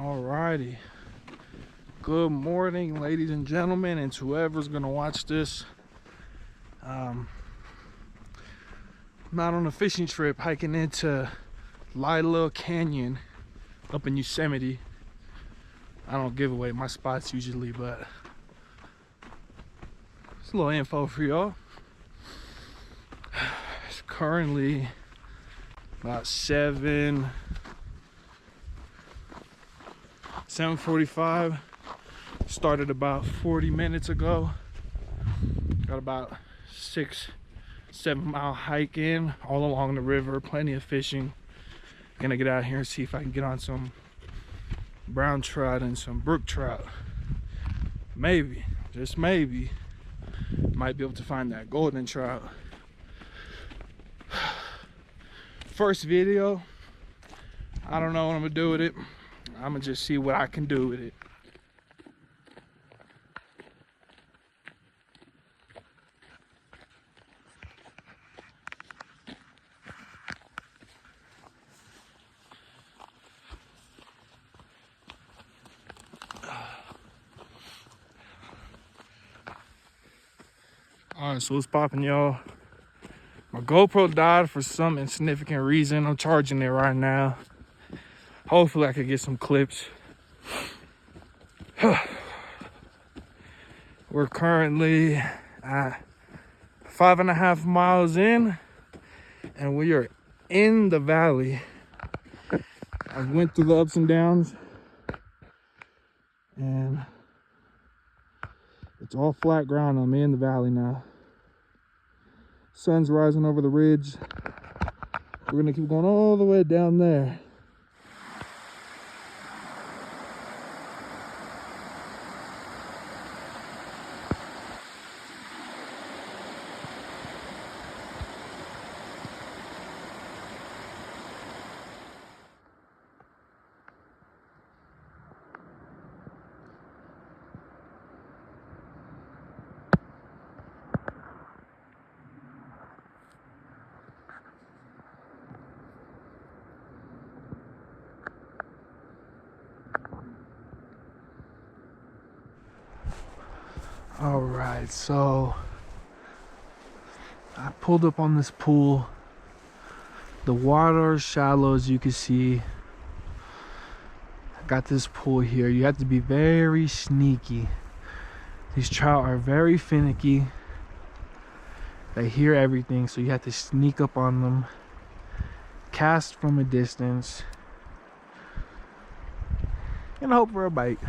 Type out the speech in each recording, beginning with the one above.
Alrighty. Good morning, ladies and gentlemen, and to whoever's gonna watch this. I'm out on a fishing trip hiking into Lyell Canyon up in Yosemite. I don't give away my spots usually, but it's a little info for y'all. It's currently about 7:45. Started about 40 minutes ago. Got about 6-7 mile hike in all along the river, plenty of fishing. Gonna get out here and see if I can get on some brown trout and some brook trout. Maybe, just maybe, might be able to find that golden trout. First video, I don't know what I'm gonna do with it. I'm gonna just see what I can do with it. Alright, so what's poppin', y'all? My GoPro died for some insignificant reason. I'm charging it right now. Hopefully I could get some clips. We're currently at 5.5 miles in, and we are in the valley. I went through the ups and downs, and it's all flat ground. I'm in the valley now. Sun's rising over the ridge. We're gonna keep going all the way down there. All right, so I pulled up on this pool. The water is shallow, as you can see. I got this pool here. You have to be very sneaky. These trout are very finicky. They hear everything, so you have to sneak up on them. Cast from a distance. And hope for a bite.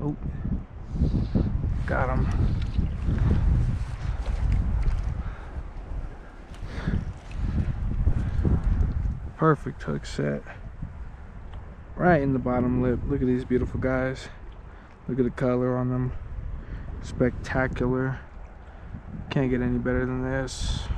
Oh, got him. Perfect hook set. Right in the bottom lip. Look at these beautiful guys. Look at the color on them. Spectacular. Can't get any better than this.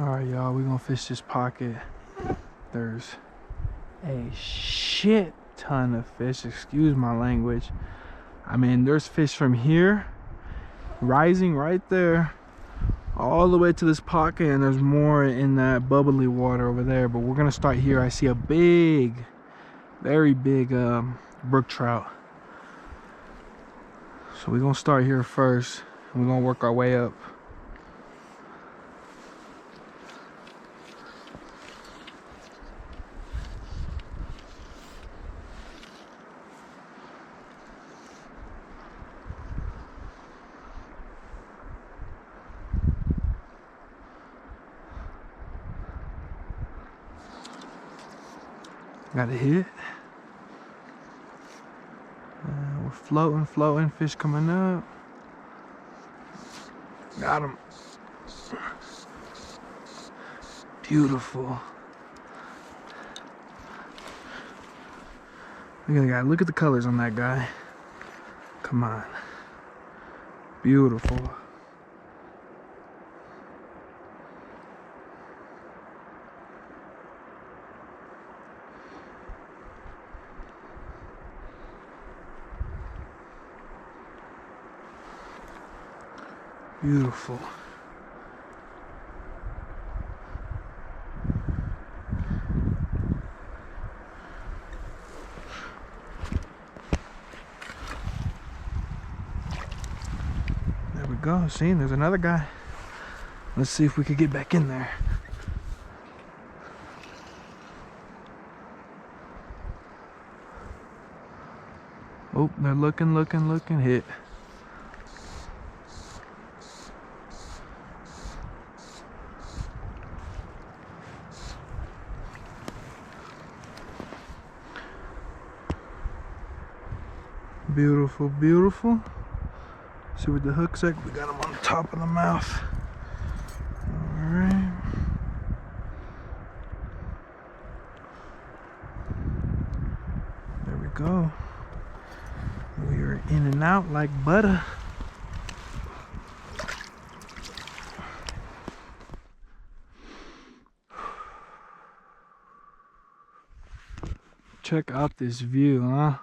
Alright, y'all, we're gonna fish this pocket. There's a shit ton of fish, excuse my language. I mean, there's fish from here, rising right there, all the way to this pocket, and there's more in that bubbly water over there. But we're gonna start here. I see a big, very big brook trout. So we're gonna start here first, and we're gonna work our way up. Got a hit. We're floating, fish coming up. Got him. Beautiful. Look at the guy. Look at the colors on that guy. Come on. Beautiful. Beautiful. There we go. See, there's another guy. Let's see if we could get back in there. Oh, they're looking, hit. Beautiful, beautiful. See what the hook's like. We got him on the top of the mouth. Alright. There we go. We are in and out like butter. Check out this view, huh?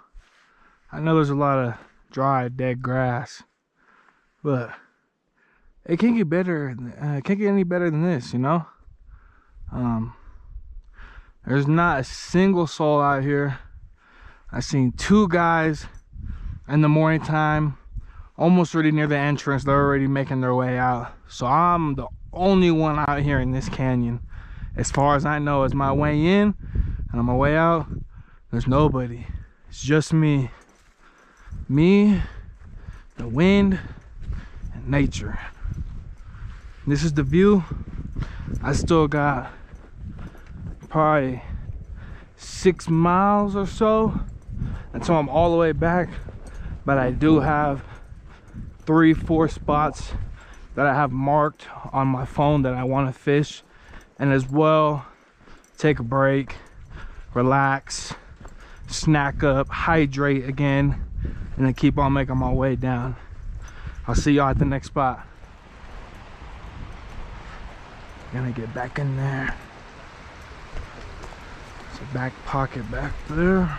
I know there's a lot of dry, dead grass, but it can't get better. It can't get any better than this, you know. There's not a single soul out here. I seen two guys in the morning time, almost already near the entrance. They're already making their way out. So I'm the only one out here in this canyon. As far as I know, it's my way in and on my way out. There's nobody. It's just me. Me, the wind, and nature. This is the view. I still got probably 6 miles or so until I'm all the way back, but I do have 3-4 spots that I have marked on my phone that I want to fish, and as well take a break, relax, snack up, hydrate again, and then keep on making my way down. I'll see y'all at the next spot. Gonna get back in there. It's a back pocket back there.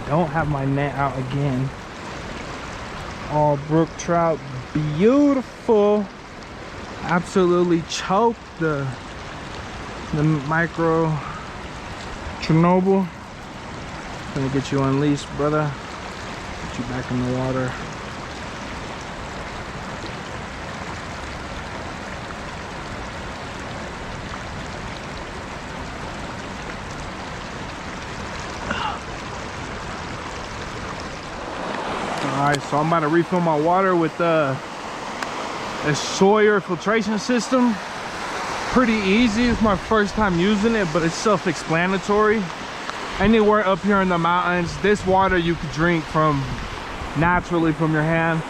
don't have my net out again. All brook trout, beautiful. Absolutely choked the micro Chernobyl. Gonna get you unleashed, brother. Get you back in the water. Alright, so I'm about to refill my water with a Sawyer filtration system. Pretty easy. It's my first time using it, but it's self-explanatory. Anywhere up here in the mountains, this water you could drink from naturally from your hand,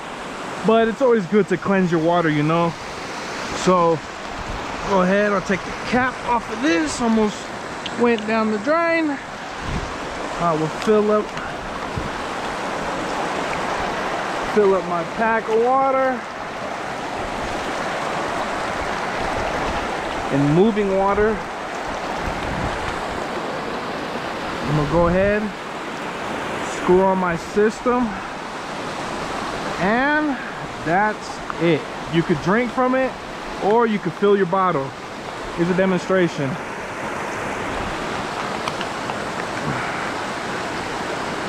but it's always good to cleanse your water, you know. So go ahead, I'll take the cap off of this. Almost went down the drain. I will fill up my pack of water. And moving water. I'm gonna go ahead, screw on my system, and that's it. You could drink from it, or you could fill your bottle. Here's a demonstration.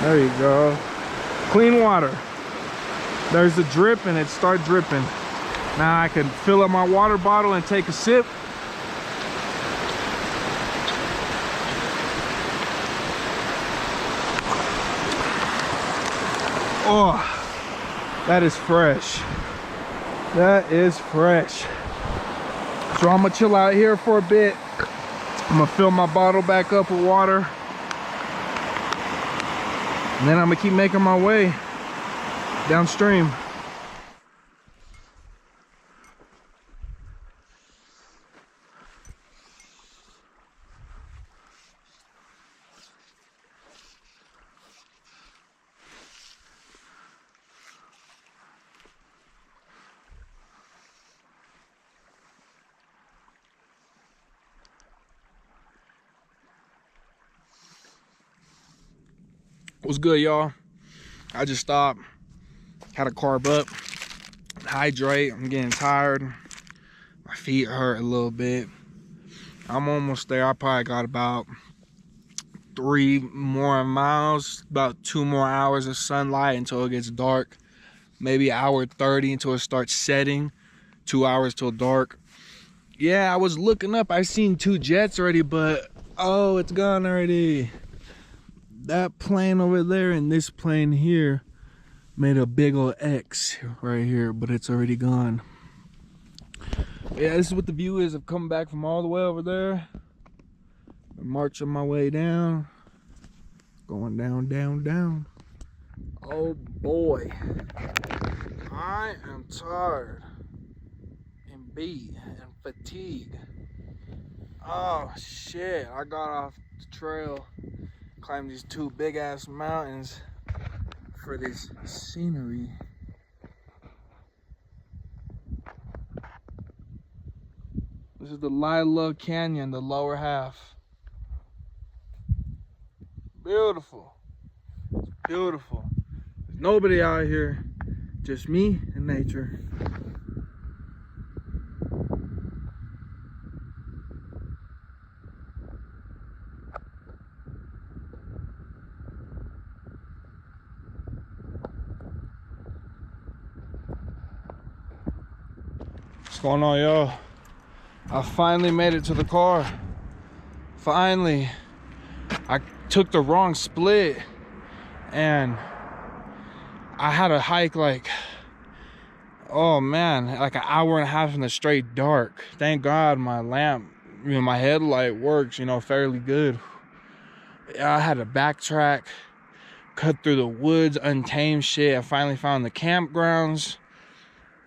There you go. Clean water. There's a drip and it starts dripping. Now I can fill up my water bottle and take a sip. Oh, that is fresh. That is fresh. So I'm gonna chill out here for a bit. I'm gonna fill my bottle back up with water. And then I'm gonna keep making my way downstream. What's good, y'all? I just stopped, had to carb up, hydrate. I'm getting tired. My feet hurt a little bit. I'm almost there. I probably got about 3 more miles, about 2 more hours of sunlight until it gets dark. Maybe 1:30 until it starts setting. 2 hours till dark. Yeah, I was looking up. I seen 2 jets already, but oh, it's gone already. That plane over there and this plane here made a big old X right here, but it's already gone. Yeah, this is what the view is of coming back from all the way over there. I'm marching my way down. Going down, down, down. Oh boy. I am tired and beat and fatigued. Oh shit, I got off the trail. Climb these 2 big ass mountains for this scenery. This is the Lyell Canyon, the lower half. Beautiful. It's beautiful. There's nobody out here, just me and nature. What's going on, y'all? I finally made it to the car. Finally. I took the wrong split and I had to hike like, oh man, like an hour and a half in the straight dark. Thank God my lamp, you know, my headlight works, you know, fairly good. I had to backtrack, cut through the woods, untamed shit. I finally found the campgrounds.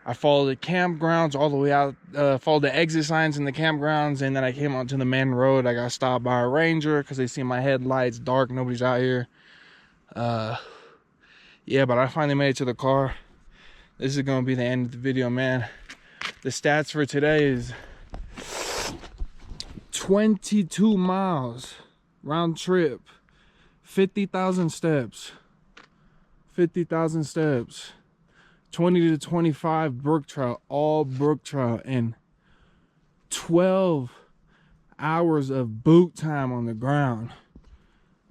I followed the campgrounds all the way out, followed the exit signs in the campgrounds, and then I came onto the main road. I got stopped by a ranger because they see my headlights dark, nobody's out here. Yeah, but I finally made it to the car. This is gonna be the end of the video, man. The stats for today is 22 miles round trip, 50,000 steps. 50,000 steps. 20 to 25 brook trout, all brook trout, and 12 hours of boot time on the ground.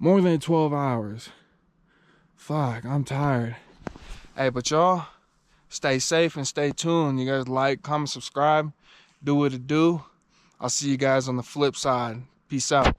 More than 12 hours. Fuck, I'm tired. Hey, but y'all, stay safe and stay tuned. You guys like, comment, subscribe, do what it do. I'll see you guys on the flip side. Peace out.